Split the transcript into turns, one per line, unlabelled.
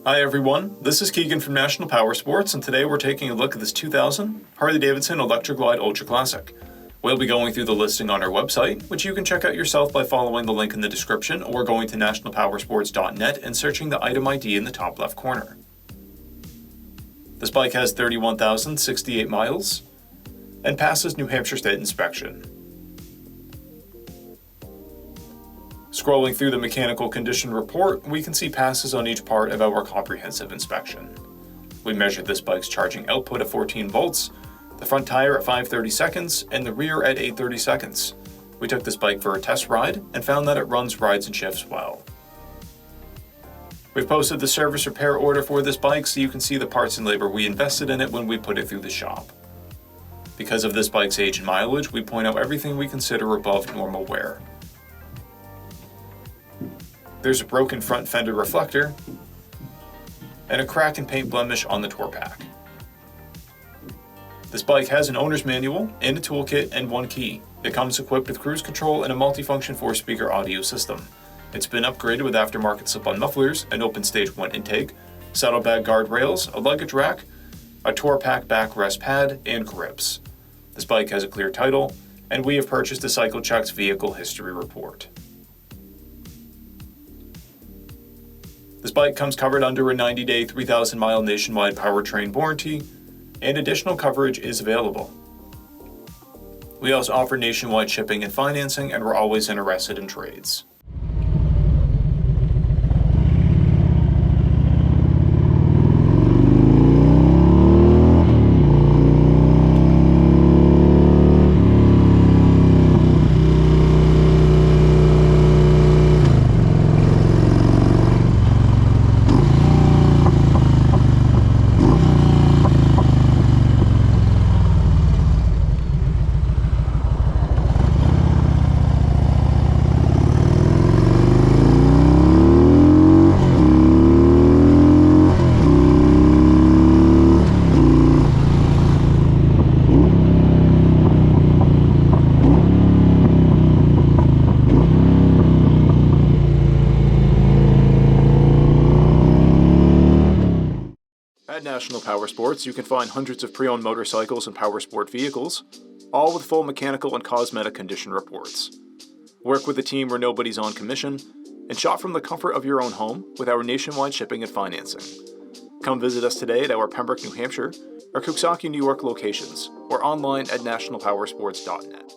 Hi everyone, this is Keegan from National Powersports, and today we're taking a look at this 2000 Harley-Davidson Electra Glide Ultra Classic. We'll be going through the listing on our website, which you can check out yourself by following the link in the description or going to nationalpowersports.net and searching the item ID in the top left corner. This bike has 31,068 miles and passes New Hampshire State inspection. Scrolling through the mechanical condition report, we can see passes on each part of our comprehensive inspection. We measured this bike's charging output at 14 volts, the front tire at 5/30 seconds, and the rear at 8/30 seconds. We took this bike for a test ride and found that it runs, rides, and shifts well. We've posted the service repair order for this bike so you can see the parts and labor we invested in it when we put it through the shop. Because of this bike's age and mileage, we point out everything we consider above normal wear. There's a broken front fender reflector and a crack and paint blemish on the tour pack. This bike has an owner's manual and a toolkit and one key. It comes equipped with cruise control and a multifunction 4-speaker audio system. It's been upgraded with aftermarket slip-on mufflers, an open stage 1 intake, saddlebag guardrails, a luggage rack, a tour pack backrest pad, and grips. This bike has a clear title, and we have purchased a CycleCheck's vehicle history report. This bike comes covered under a 90-day, 3,000-mile nationwide powertrain warranty, and additional coverage is available. We also offer nationwide shipping and financing, and we're always interested in trades. At National Powersports, you can find hundreds of pre-owned motorcycles and powersport vehicles, all with full mechanical and cosmetic condition reports. Work with a team where nobody's on commission, and shop from the comfort of your own home with our nationwide shipping and financing. Come visit us today at our Pembroke, New Hampshire, or Coxsackie, New York locations, or online at nationalpowersports.net.